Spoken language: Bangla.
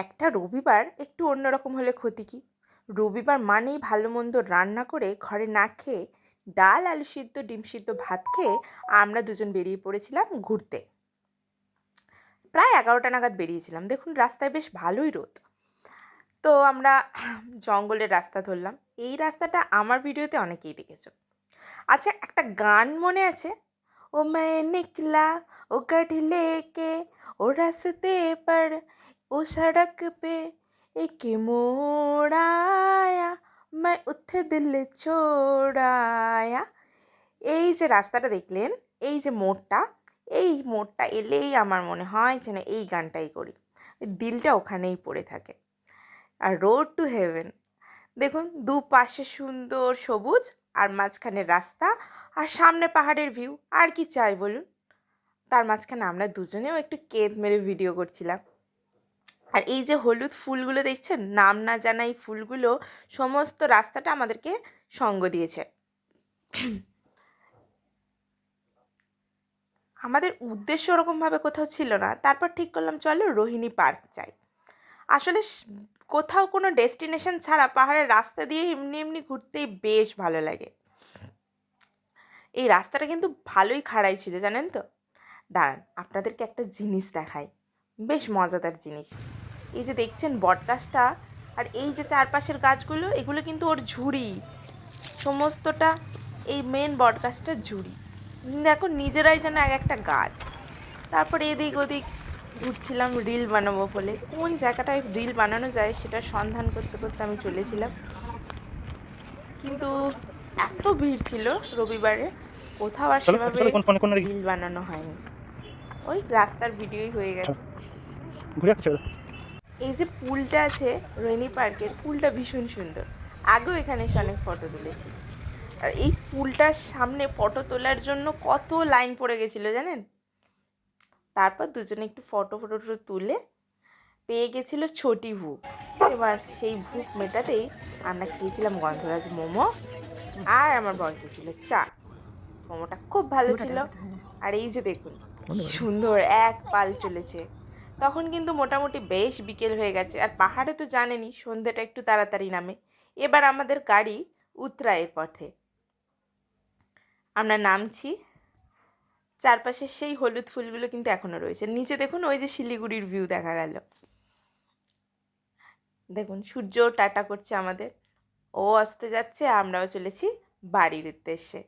একটা রবিবার একটু অন্যরকম হলে ক্ষতি কি? রবিবার মানেই ভালো মন্দ রান্না করে ঘরে না খেয়ে ডাল আলু সিদ্ধ ডিম সিদ্ধ ভাত খেয়ে আমরা দুজন বেরিয়ে পড়েছিলাম ঘুরতে। প্রায় 11টা নাগাদ বেরিয়েছিলাম। দেখুন রাস্তায় বেশ ভালোই রোদ। তো আমরা জঙ্গলের রাস্তা ধরলাম। এই রাস্তাটা আমার ভিডিওতে অনেকেই দেখেছো। আচ্ছা, একটা গান মনে আছে? ओ मैं निकला ओ गढ़ लेके ओ रास्ते पर ओ सड़क पे एक मोड़ आया मैं उथे दिल छोड़ आया। এই যে রাস্তাটা দেখলেন, এই যে মোড়টা, এই মোড়টা এলেই আমার মনে হয় যেন এই গানটাই করি। দিলটা ওখানেই পড়ে থাকে। আর রোড টু হেভেন দেখুন, দুপাশে সুন্দর সবুজ আর মাঝখানে রাস্তা আর সামনে পাহাড়ের ভিউ। আর কি চাই বলুন? তার মাঝখানে আমরা দুজনেও একটু কেঁদ মেরে ভিডিও করছিলাম। আর এই যে হলুদ ফুলগুলো দেখছেন, নাম না জানা এই ফুলগুলো সমস্ত রাস্তাটা আমাদেরকে সঙ্গ দিয়েছে। আমাদের উদ্দেশ্য ওরকমভাবে কোথাও ছিল না। তারপর ঠিক করলাম চলো রোহিণী পার্ক যাই। আসলে কোথাও কোনো ডেস্টিনেশন ছাড়া পাহাড়ের রাস্তা দিয়ে এমনি এমনি ঘুরতেই বেশ ভালো লাগে। এই রাস্তাটা কিন্তু ভালোই খাড়াই ছিল জানেন তো। দাঁড়ান আপনাদেরকে একটা জিনিস দেখাই, বেশ মজাদার জিনিস। এই যে দেখছেন বটগাছটা, আর এই যে চারপাশের গাছগুলো, এগুলো কিন্তু ওর ঝুড়ি সমস্তটা। এই মেন বটগাছটা ঝুড়ি। দেখো নিজেরাই যেন এক একটা গাছ। তারপর এদিক ওদিক ঘুরছিলাম রিল বানাবো বলে। কোন জায়গাটায় রিল বানানো যায় সেটার সন্ধান করতে করতে আমি চলেছিলাম, কিন্তু এত ভিড় ছিল রবিবারে, কোথাও আর সেভাবে রিল বানানো হয়নি। ওই রাস্তার ভিডিওই হয়ে গেছে। এই যে পুলটা আছে রোহিণী পার্কের, পুলটা ভীষণ সুন্দর। আগেও এখানে এসে অনেক ফটো তুলেছি। আর এই পুলটার সামনে ফটো তোলার জন্য কত লাইন পড়ে গেছিলো জানেন। তারপর দুজনে একটু ফটো তুলে পেয়ে গেছিলো ছোটি ভুক। এবার সেই ভুক মেটাতেই আমরা খেয়েছিলাম গন্ধরাজ মোমো, আর আমার বর খেয়েছিল চা। মোমোটা খুব ভালো ছিল। আর এই যে দেখুন কি সুন্দর এক পাল চলেছে। তখন কিন্তু মোটামুটি বেশ বিকেল হয়ে গেছে, আর পাহাড়ে তো জানেনই সন্ধ্যেটা একটু তাড়াতাড়ি নামে। এবার আমাদের গাড়ি উতরায়ের পথে। আমরা নামছি, চারপাশে সেই হলুদ ফুলগুলো কিন্তু এখনও রয়েছে। নিচে দেখুন ওই যে শিলিগুড়ির ভিউ দেখা গেল। দেখুন সূর্য টাটা করছে আমাদের, ও আসতে যাচ্ছে, আমরাও চলেছি বাড়ির উদ্দেশ্যে।